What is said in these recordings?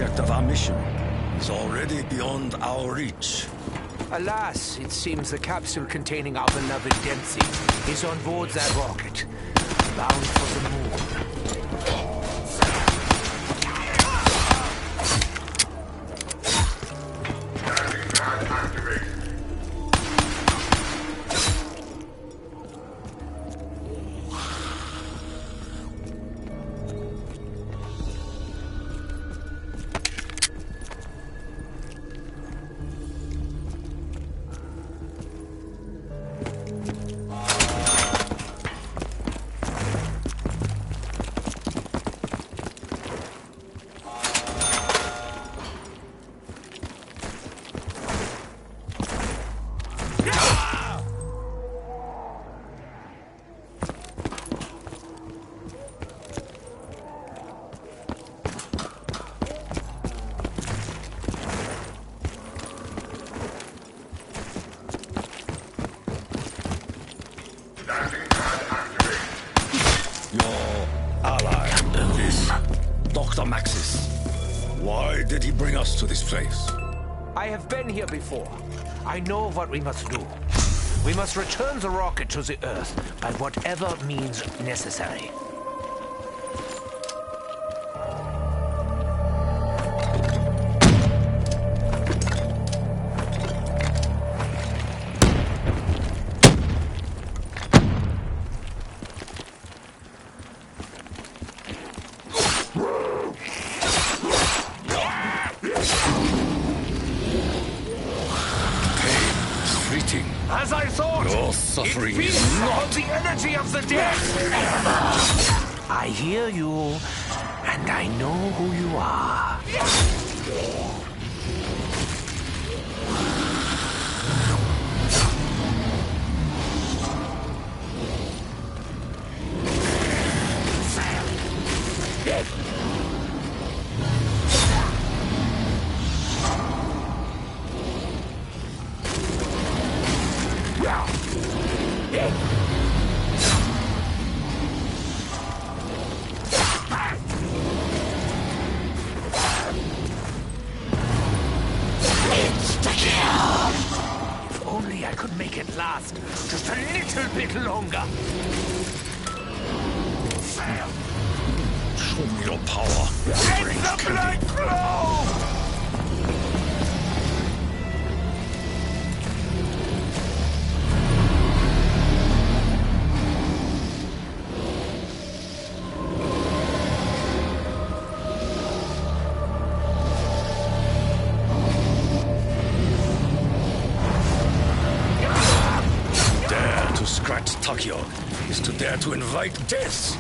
architect of our mission is already beyond our reach. Alas, it seems the capsule containing our beloved Dempsey is on board that rocket, bound for the moon. Why did he bring us to this place? I have been here before. I know what we must do. We must return the rocket to the Earth by whatever means necessary. As I thought, your suffering it feeds is not on the energy of the dead. I hear you, and I know who you are. If only I could make it last just a little bit longer. Show me your power. Let the blood flow! Scratch Takio is to dare to invite death.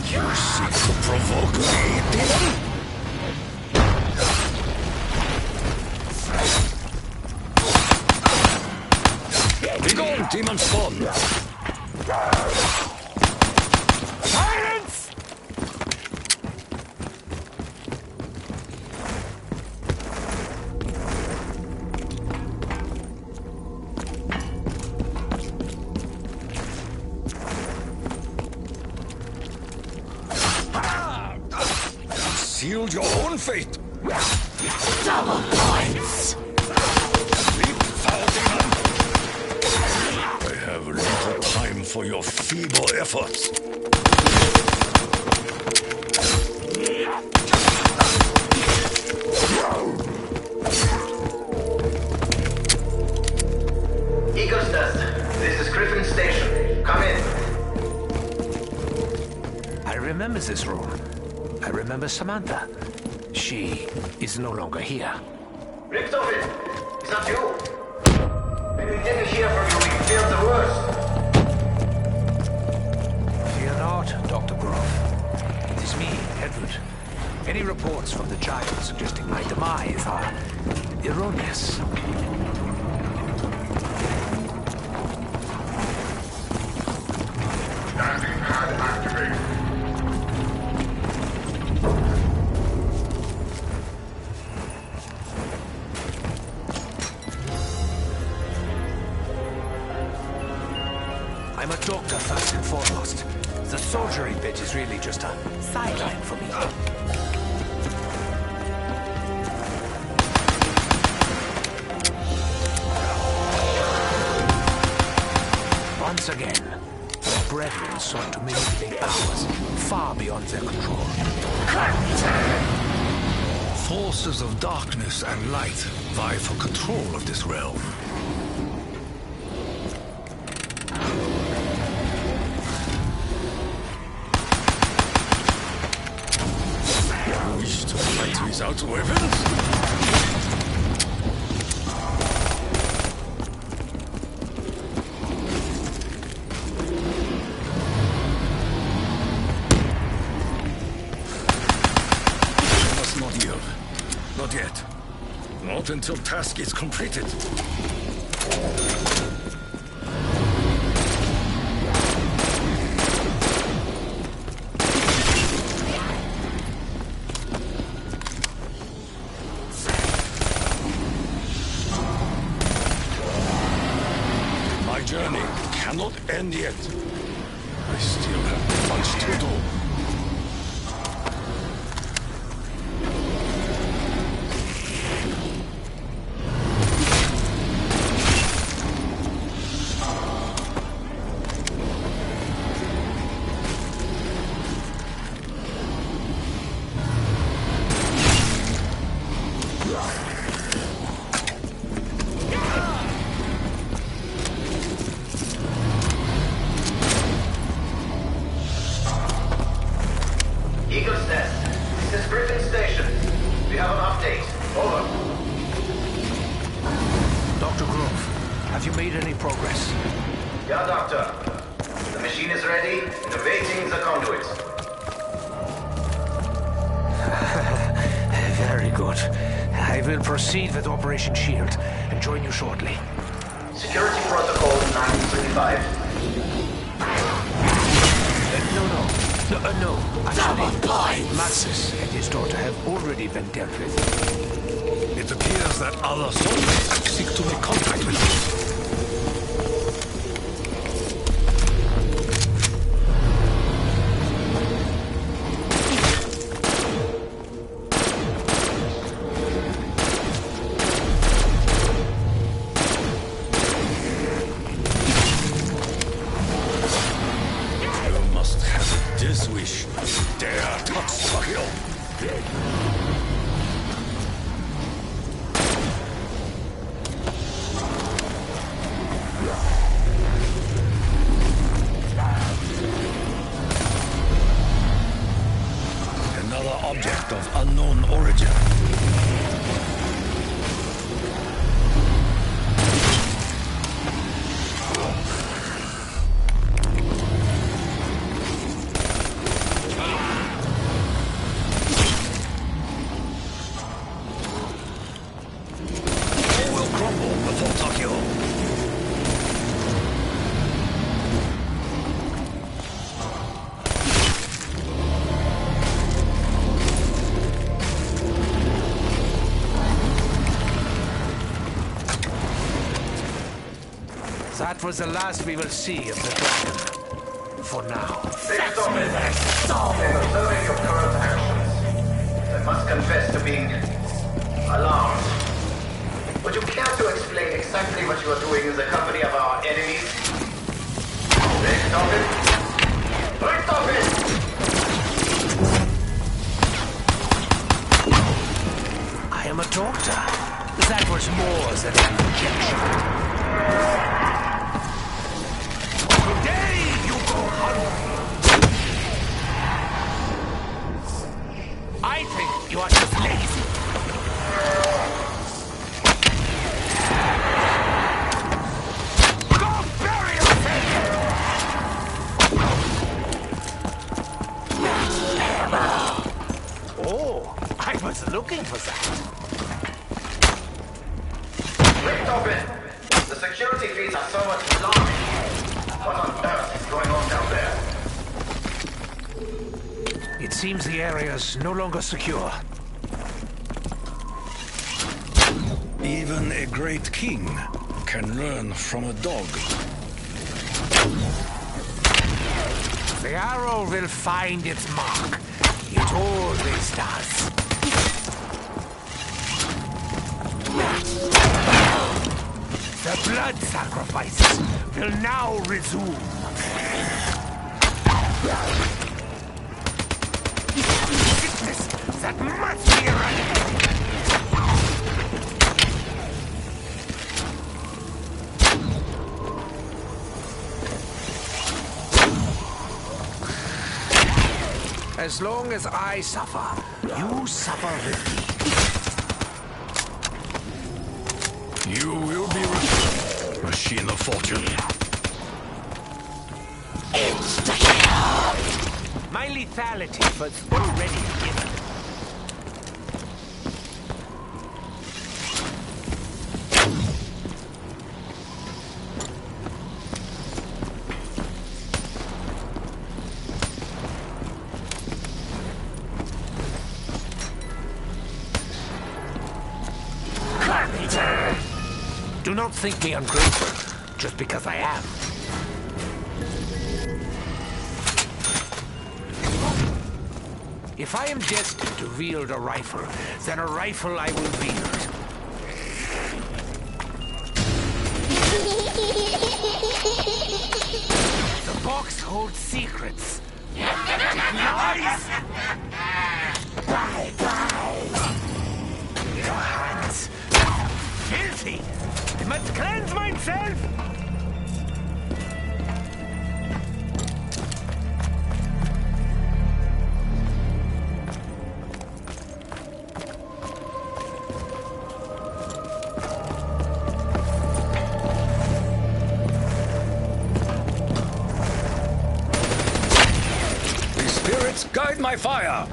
You seek to provoke me, demon? Begone, demon spawn! Silence! Sealed your own fate. Double points! Sleep, foul demon! I have little time for your feeble efforts. This is Griffin Station. Come in. I remember this room. I remember Samantha. She is no longer here. Richtofen, is that you? Maybe we didn't hear from you. We feared the worst. Fear not, Dr. Grove. It is me, Edward. Any reports from the Giant suggesting my demise are erroneous. Landing pad activated. I'm a doctor first and foremost. The soldiery bit is really just a sideline for me. Once again, the brethren sought to manipulate powers far beyond their control. Forces of darkness and light vie for control of this realm. Wish to fight without weapons? Not yet. Not until task is completed. My journey cannot end yet. I still have much to do. Yeah, Doctor. The machine is ready and awaiting the conduits. Very good. I will proceed with Operation Shield and join you shortly. Security Protocol 935. No. Actually, Maxis and his daughter have already been dealt with. It appears that other soldiers seek to make contact with us. This wish. Dare touch Sakio. Another object of unknown origin. That was the last we will see of the dragon. For now. Stop it! In observing your current actions, I must confess to being alarmed. Would you care to explain exactly what you are doing in the company of our enemies? Stop it! Stop it! I am a doctor. That was more than an injection. Today you go hungry. I think you are just lazy. Go bury yourself! Oh, I was looking for that. Stop it! The security feeds are so much alarming. What on earth is going on down there? It seems the area's no longer secure. Even a great king can learn from a dog. The arrow will find its mark. It always does. The blood sacrifices will now resume. Sickness that must be eradicated. As long as I suffer, you suffer with me. You will be returned, machine of fortune. My lethality was already given. Do not think me ungrateful, just because I am. If I am destined to wield a rifle, then a rifle I will wield. The box holds secrets. Lies! Your hands. Filthy! I must cleanse myself! The spirits guide my fire!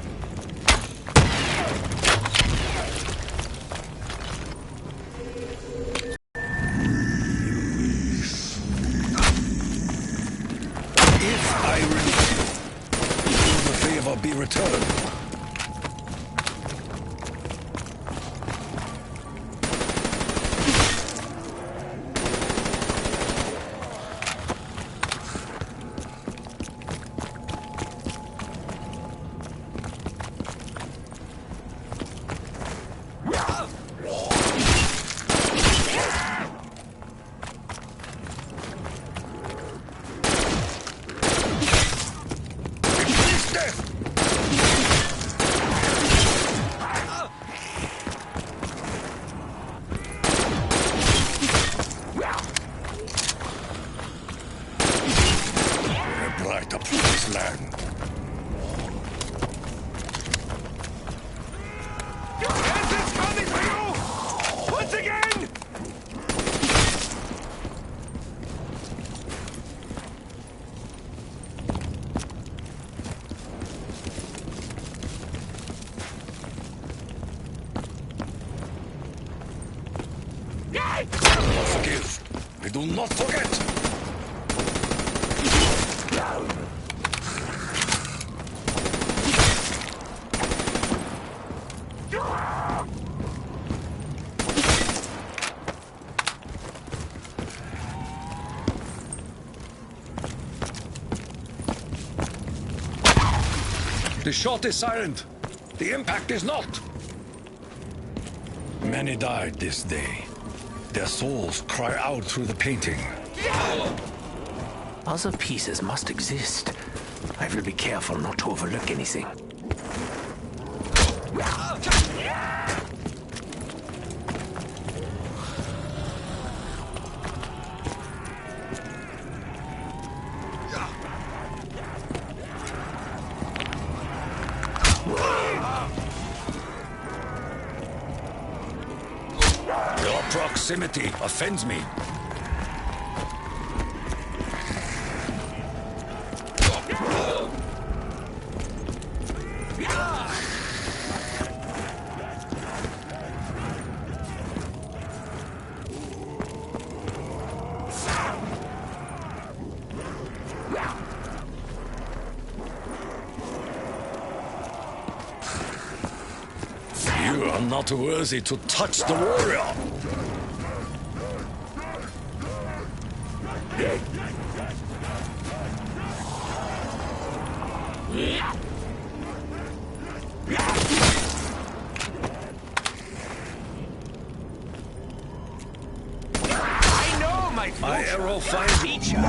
Be returned. Forgive. We do not forget. The shot is silent. The impact is not. Many died this day. Their souls cry out through the painting. Other pieces must exist. I will be careful not to overlook anything. Your proximity offends me. You are not worthy to touch the warrior. arrow find feature.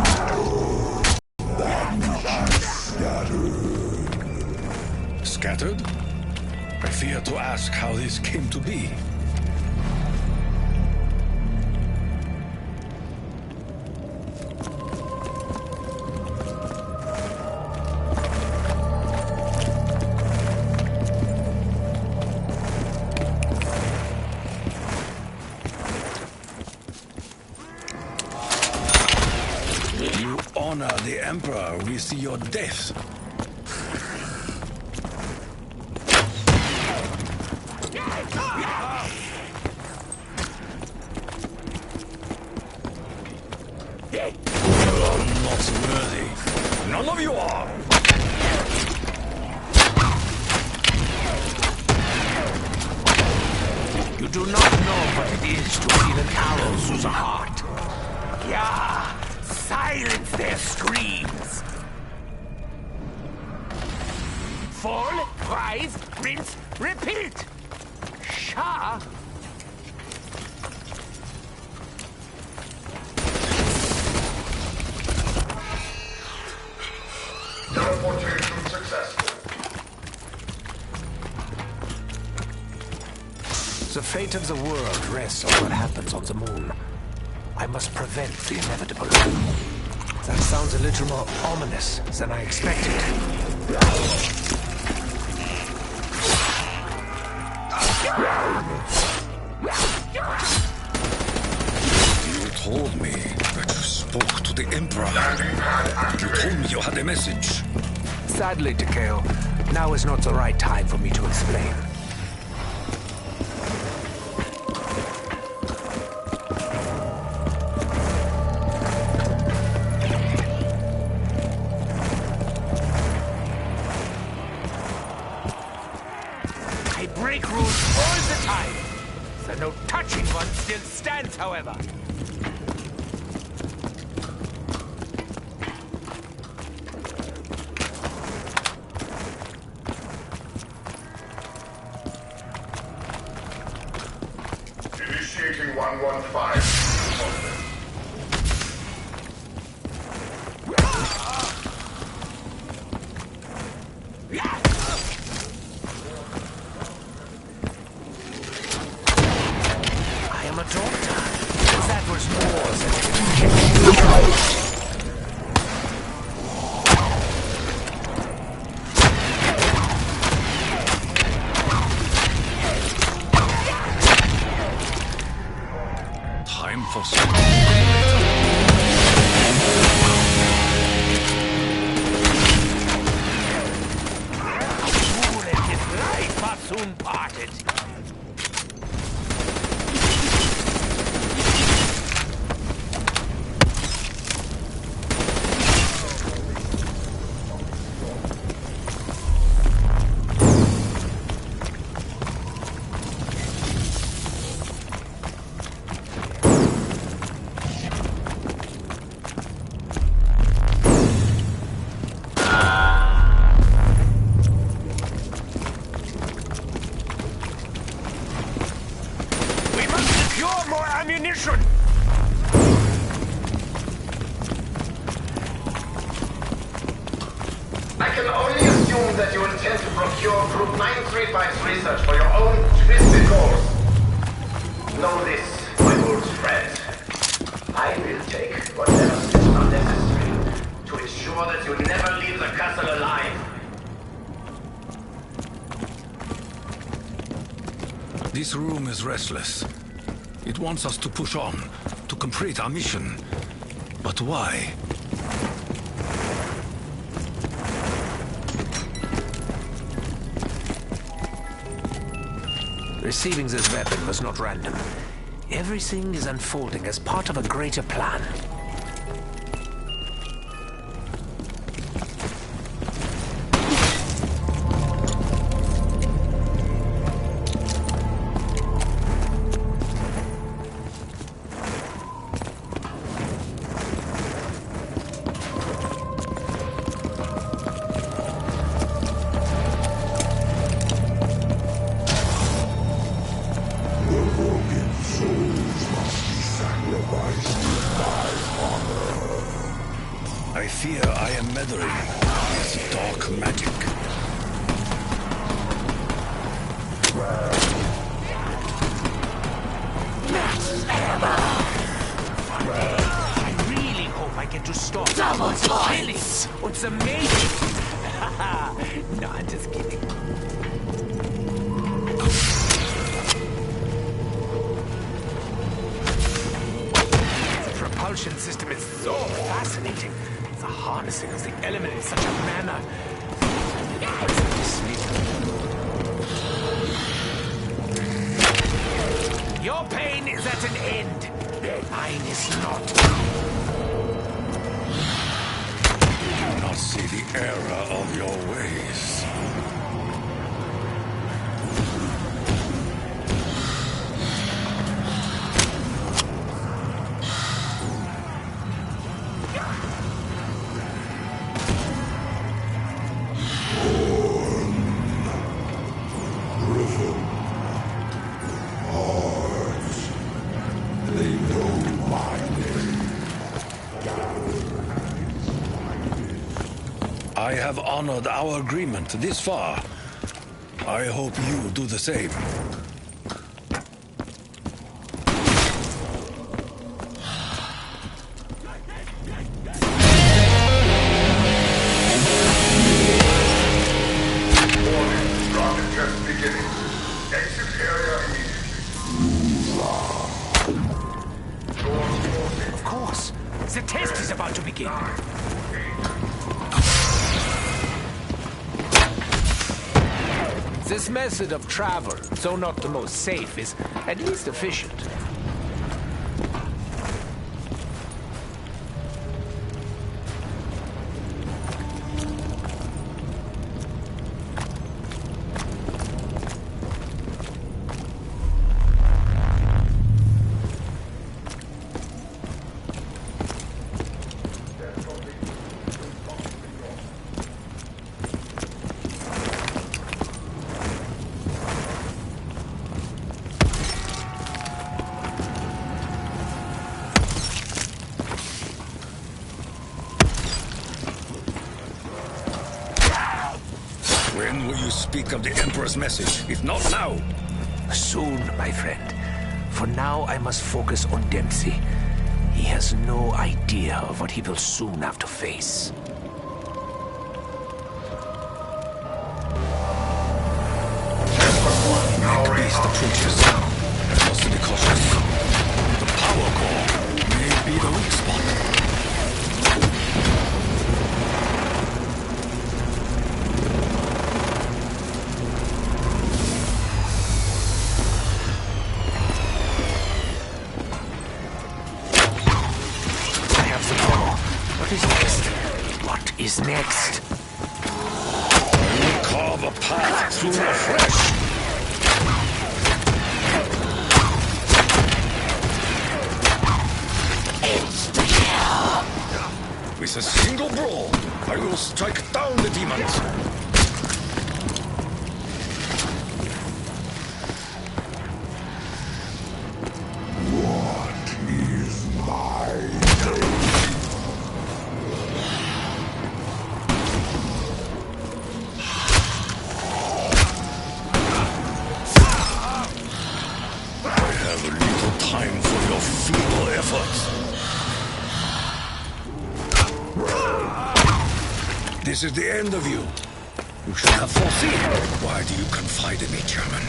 Scattered? I fear to ask how this came to be. You honor the Emperor with your death. Not worthy. None of you are. You do not know what it is to feel an arrow through the heart. Yeah, silence their screams. Fall, rise, rinse, repeat. Shah. Teleportation successful. The fate of the world rests on what happens on the moon. I must prevent the inevitable. That sounds a little more ominous than I expected. You told me that you spoke to the Emperor. You told me you had a message. Sadly, Takeo, now is not the right time for me to explain. I break rules all the time. The no touching one still stands, however. Initiating 115. I am a doctor. That was more than Time for some. Fool and his life are soon parted. We must secure more ammunition! I can only assume that you intend to procure Group 935's research for your own twisted goals. Know this, my old friend. I will take whatever steps are necessary to ensure that you never leave the castle alive. This room is restless. It wants us to push on, to complete our mission. But why? Receiving this weapon was not random. Everything is unfolding as part of a greater plan. Souls must be sacrificed to die. I fear I am meddling with dark magic. I really hope I get to stop Double the killing. points. It's amazing. No, I'm just kidding. The propulsion system is so fascinating. The harnessing of the element in such a manner. It's a Your pain is at an end. Mine is not. Do not see the error of your ways. I have honored our agreement this far. I hope you do the same. Warning, rocket test beginning. Exit area immediately. Of course. The test is about to begin. This method of travel, though not the most safe, is at least efficient. When will you speak of the Emperor's message, if not now? Soon, my friend. For now, I must focus on Dempsey. He has no idea of what he will soon have to face. Make beast approaches. I must be cautious. The power core may be the weak spot. What is next? I will carve a path through the flesh. With a single blow, I will strike down the demons. Time for your feeble efforts. This is the end of you. You should have foreseen. Why do you confide in me, Chairman?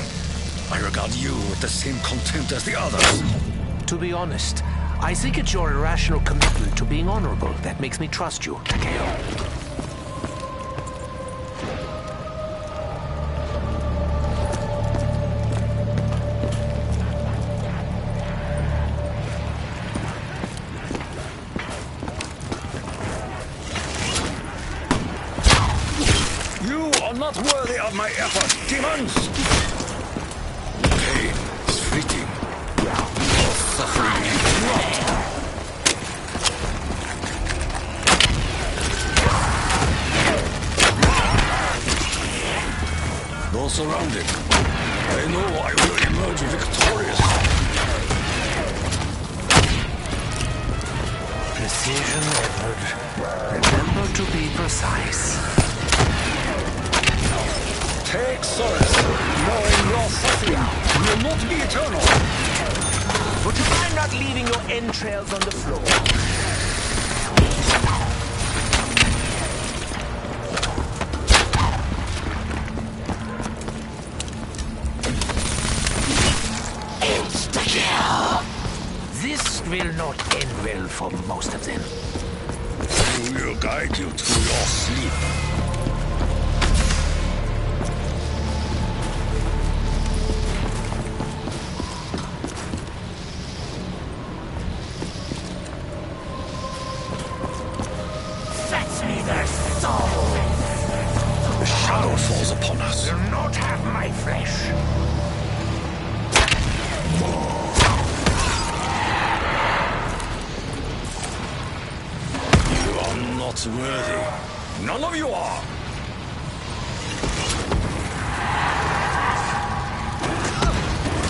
I regard you with the same contempt as the others. To be honest, I think it's your irrational commitment to being honorable that makes me trust you, Takeo. Not worthy of my effort, demons! Pain is fleeting. Your suffering is not. Though surrounded, I know I will emerge victorious. precision, Edward. Remember to be precise. Take solace, knowing your suffering will not be eternal. Would you mind not leaving your entrails on the floor? This will not end well for most of them. Who will guide you to your sleep? Fetch me their souls! The shadow falls upon us. Will not have my flesh. You are not worthy. None of you are.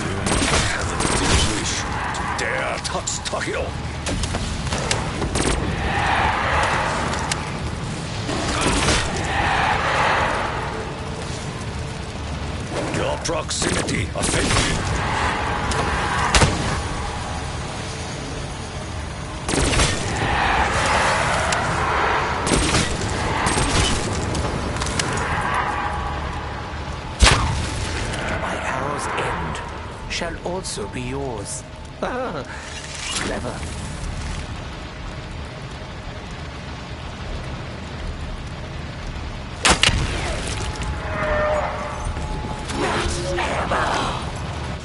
You must have a big wish to dare touch Takio. Your proximity offends me. Shall also be yours. Clever.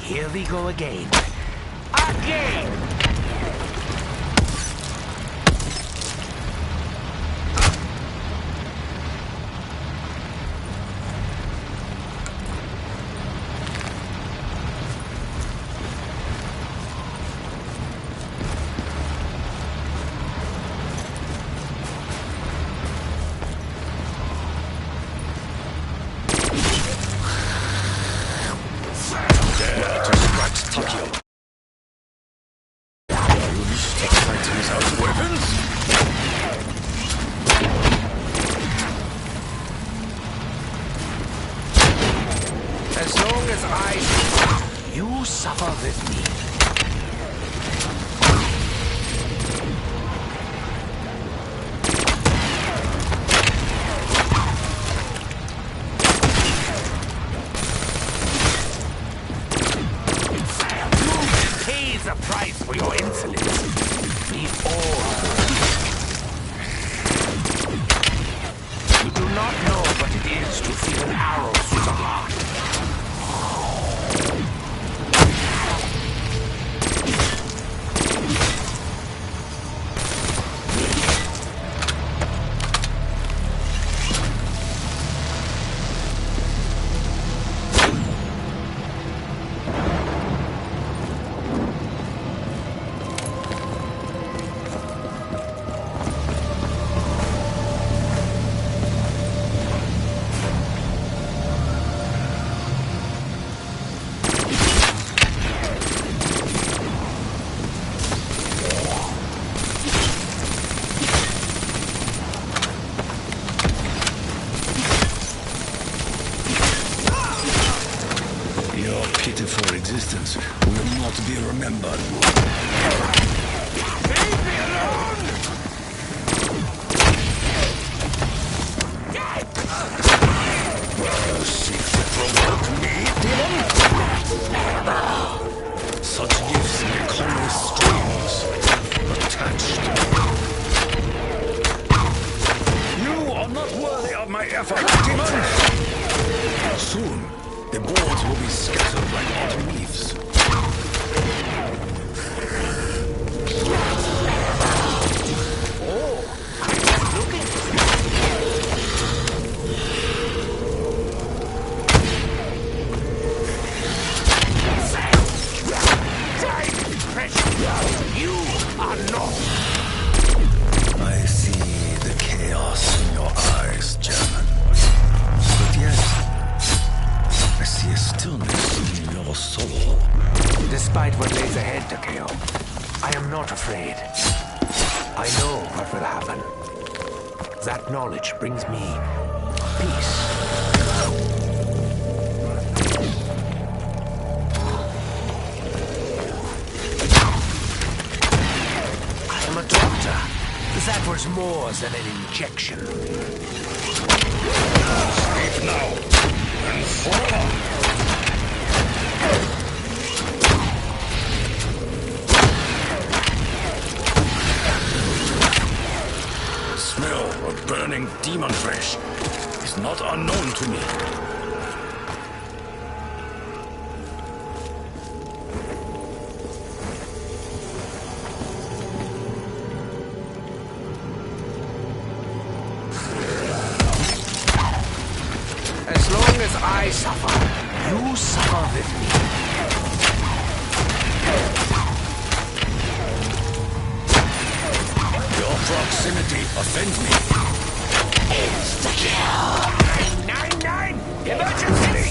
Here we go again. Again! As long as you suffer with me. You pay the price for your insolence. We all. You do not know what it is to feel an arrow through the heart. Your pitiful existence will not be remembered. Leave me alone! You seek to provoke me, demon? Such gifts may come with strings attached. You are not worthy of my effort, demon! Soon, the boards will be scattered like autumn leaves. You are not. I see the chaos in your eyes, German. But yet, I see a stillness in your soul. Despite what lays ahead, Takeo, I am not afraid. I know what will happen. That knowledge brings me peace. I am a doctor. That was more than an injection. Sleep now, and forever. The smell of burning demon flesh is not unknown to me. As long as I suffer, you suffer with me. Your proximity offends me. Insta-kill! 999! Emergency!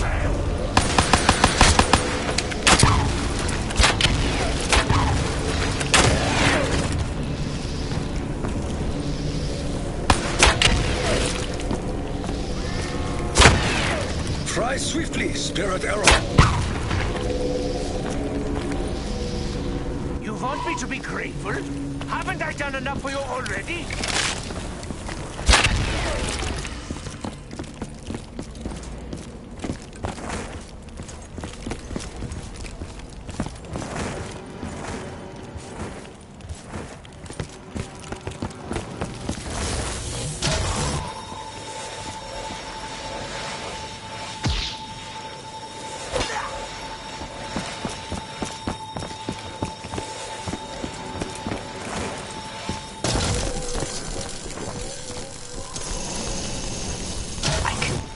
Try swiftly, Spirit Arrow. You want me to be grateful? Haven't I done enough for you already?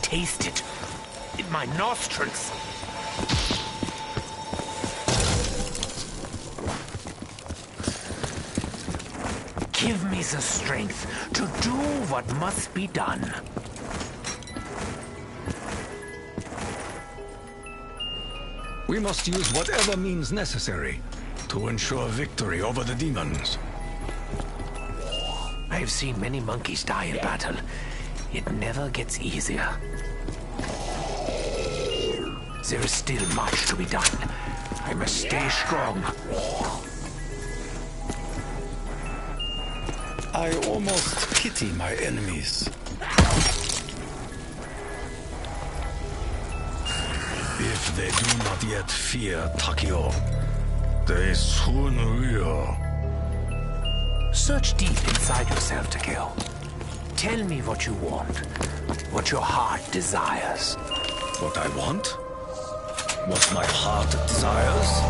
Taste it in my nostrils. Give me the strength to do what must be done. We must use whatever means necessary to ensure victory over the demons. I have seen many monkeys die in battle. It never gets easier. There is still much to be done. I must stay strong. I almost pity my enemies. If they do not yet fear Takio, they soon will. Search deep inside yourself, Takeo. Tell me what you want, what your heart desires. What I want? What my heart desires?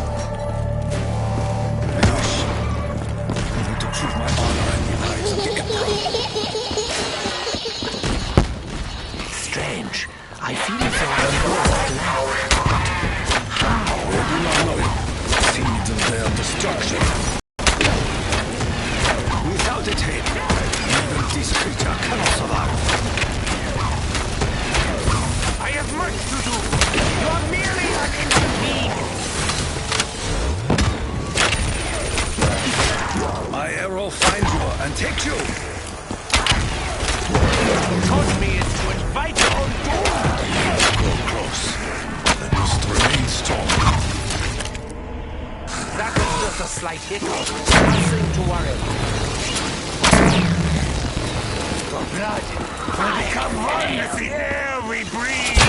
Wish. I need to prove my honor in the eyes of the Emperor. Strange. I feel as though I know that land. How? They do not know it. Seeds of their destruction. Without it, even this creature cannot survive. I have much to do. You are merely an inconvenience. My arrow finds you and takes you. Taught me is to invite your own doom. Go close. I must remain strong. That was just a slight hiccup. Nothing to worry about. The blood will become one with the air we breathe.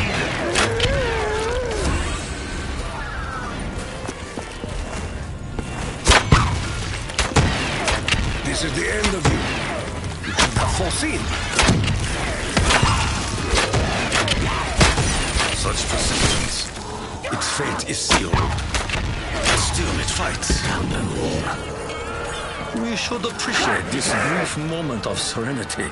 This is the end of you. You should have foreseen. Such persistence. Its fate is sealed. But still it fights. We should appreciate this brief moment of serenity.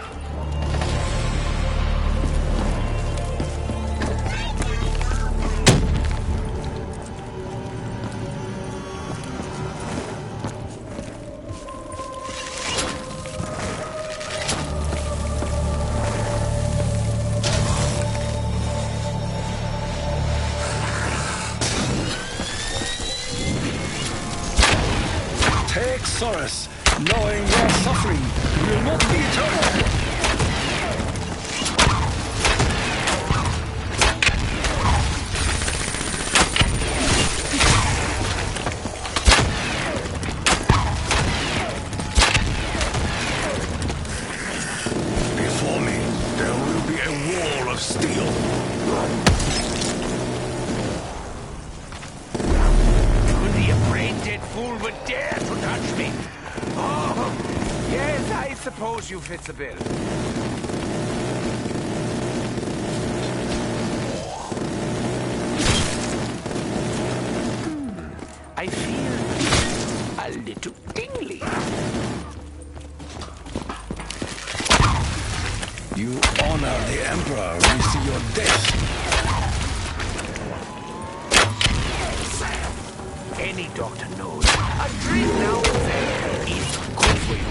Take solace knowing your suffering will not be eternal. Before me, there will be a wall of steel. Only a brain-dead fool would dare to touch me. Oh, yes, I suppose you fit the bill. I feel a little tingly. You honor the Emperor, we see your death. Any doctor knows a drink now and then is good for you.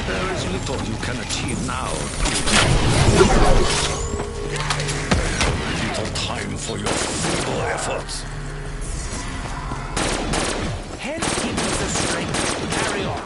There is little you can achieve now. Little time for your feeble efforts. Health gives us the strength to carry on.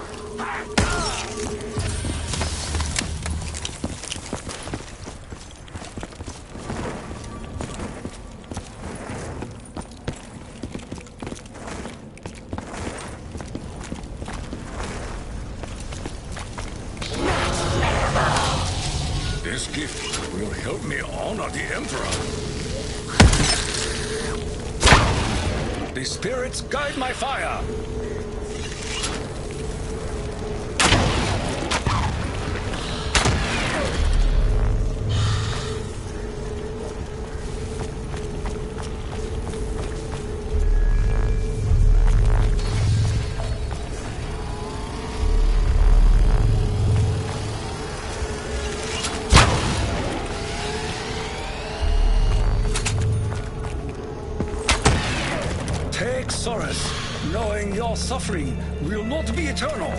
This gift will help me honor the Emperor. The spirits guide my fire. Take solace, knowing your suffering will not be eternal.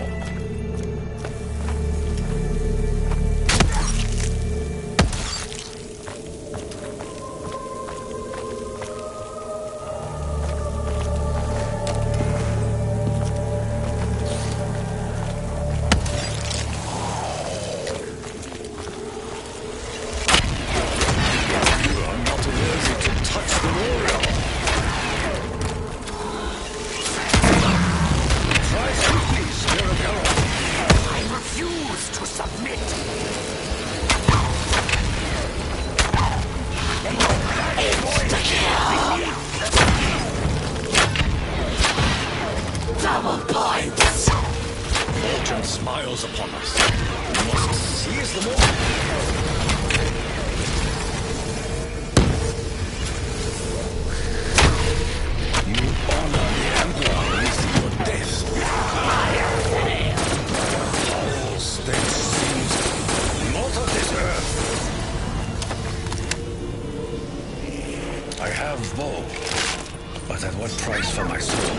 You are not worthy to touch the warrior. Try swiftly, Spirit Herald. I refuse to submit. Double points! Fortune smiles upon us. We must seize the moment. You honor the Emperor with your death. Halls that seems not of this earth. I have bow, but at what price for my soul?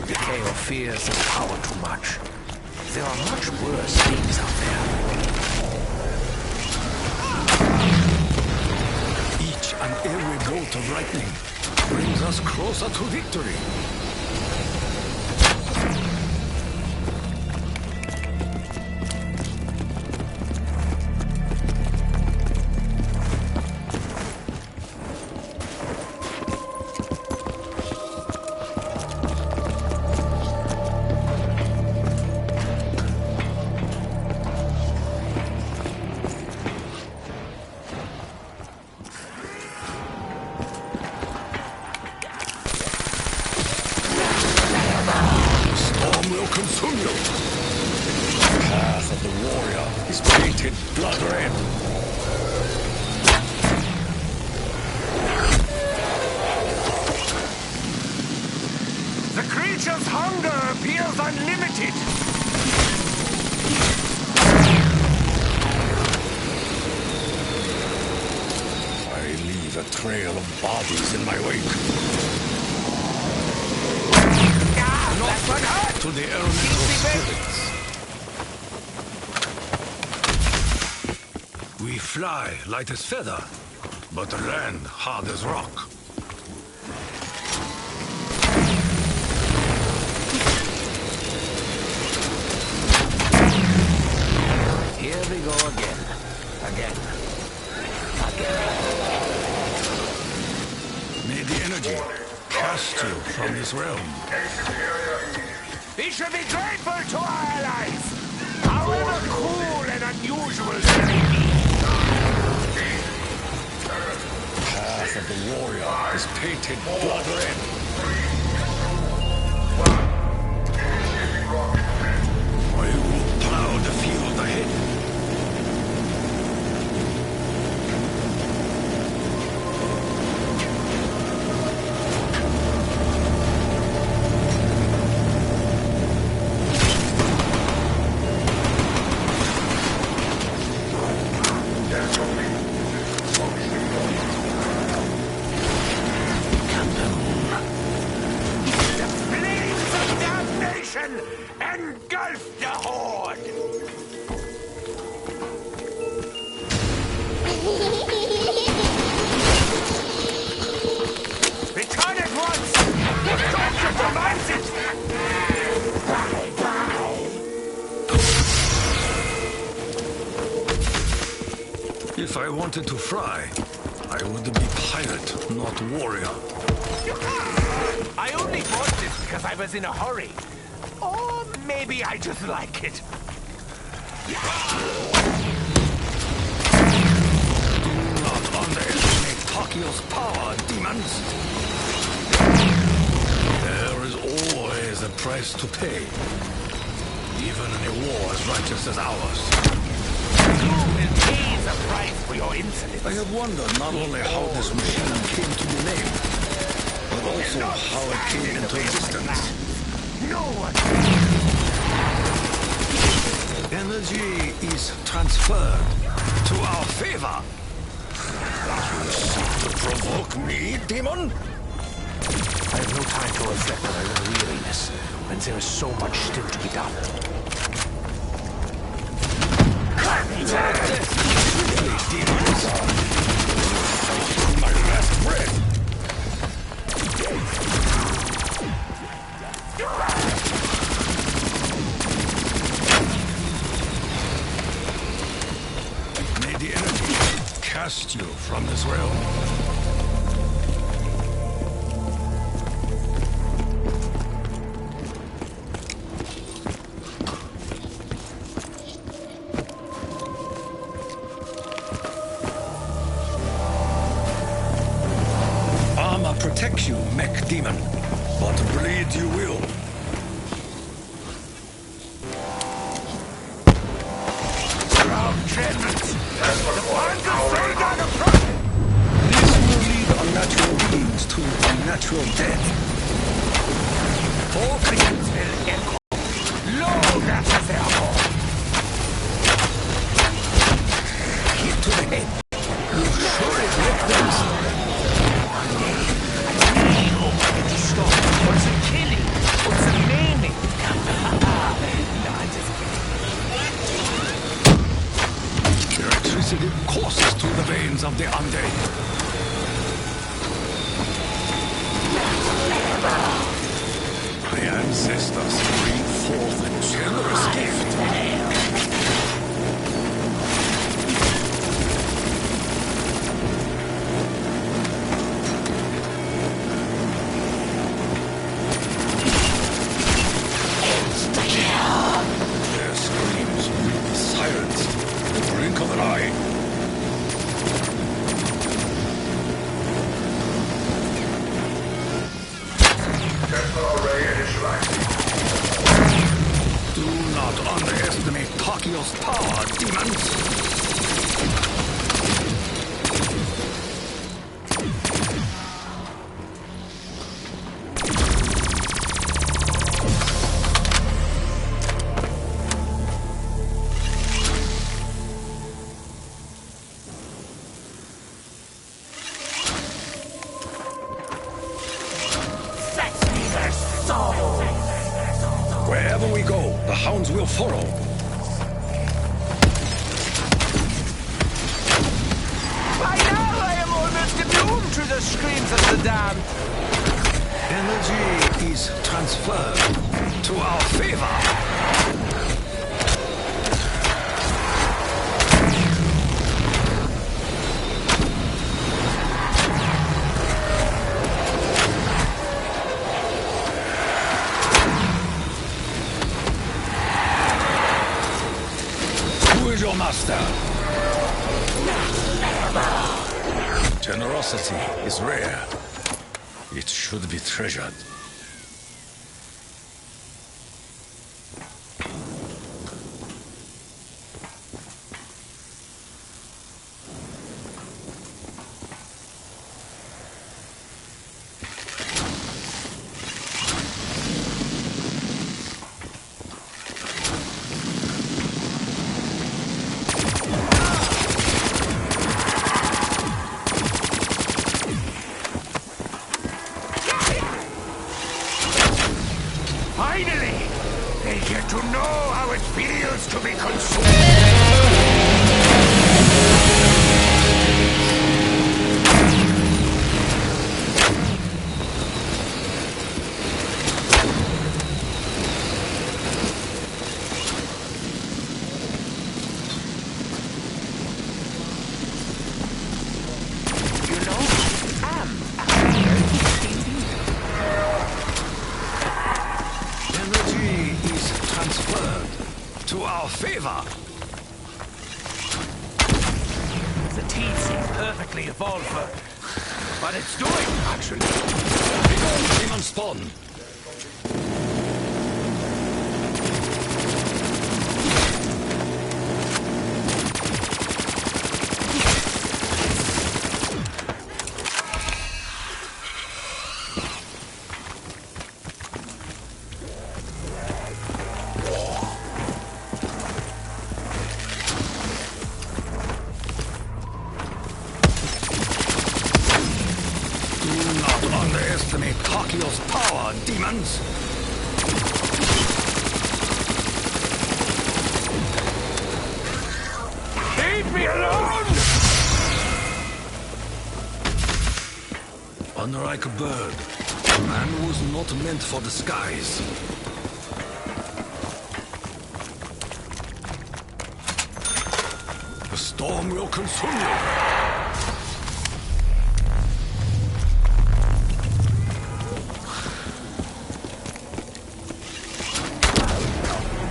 Decay or fears the power too much. There are much worse things out there. Each and every bolt of lightning brings us closer to victory. Consume you! The path of the warrior is painted blood red. The creature's hunger appears unlimited. I leave a trail of bodies in my wake. Not one hurt! to the elemental spirits. We fly light as feather, but land hard as rock. Here we go again. Again. May the energy cast you from this realm. We should be grateful to our allies, however cool and unusual they may be. Path of the warrior is painted blood red. I will plow the field ahead. Engulf the horde! Return at once! The doctor demands it! If I wanted to fly, I would be pirate, not warrior. I only bought this because I was in a hurry. Or maybe I just like it. Do not underestimate Tokyo's power, demons. There is always a price to pay. Even in a war as righteous as ours. You will pay the price for your insolence. I have wondered not only how this machine came to be named, but also how it came into existence. No one. Energy is transferred to our favor. You seek to provoke me, demon? I have no time to reflect on my own weariness when there is so much still to be done. Demons! My last breath! May the energy cast you from this realm. Armor protects you, mech demon, but bleed you will. This will lead unnatural beings to unnatural death. Vorkriegens will entkommen. Lobe Verderber. Hit to the head. You surely let them Stop. What's the killing? What's the maiming? No, I'm just kidding. electricity courses through the veins of the undead. My ancestors bring forth a generous gift. Their screams reach the sirens at the blink of an eye. Do not underestimate Tokyo's power, demons! follow. By now I am almost immune to the screams of the damned. Energy is transferred to our favor. Who is your master? Generosity is rare. It should be treasured. Finally! They get to know how it feels to be consumed! You know, I'm Energy is transferred to our favor. The teeth seem perfectly evolved for what it's doing, actually. Demon spawn. Do not underestimate Takio's power, demons! Leave me alone! Unlike a bird, man was not meant for the skies. The storm will consume you!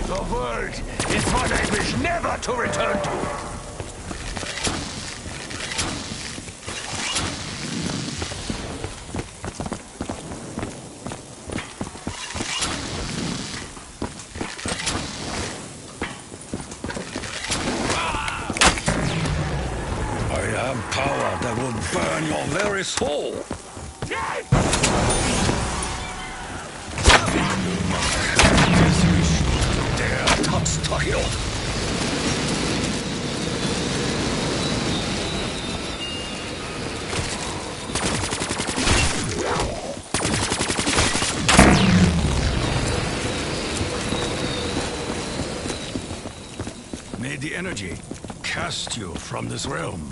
The world is what I wish never to return to. I have power that will burn your very soul! Dare touch Takio! May the energy cast you from this realm.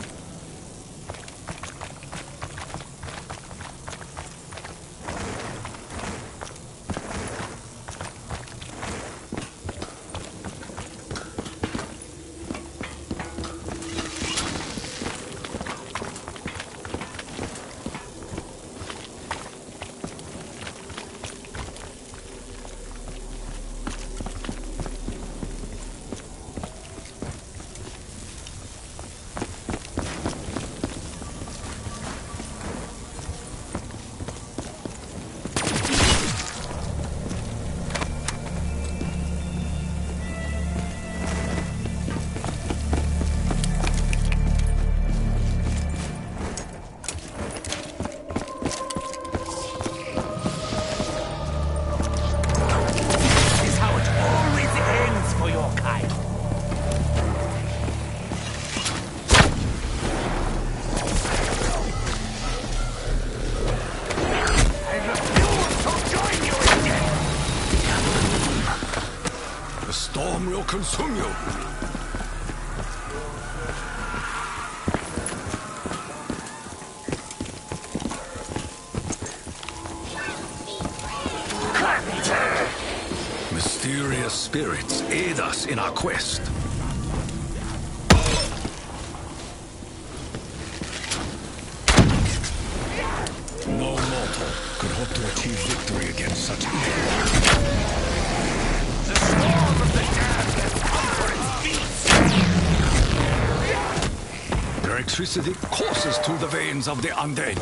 spirits aid us in our quest. No mortal could hope to achieve victory against such evil. The storm of the damned has come for its feet! Their electricity courses through the veins of the undead.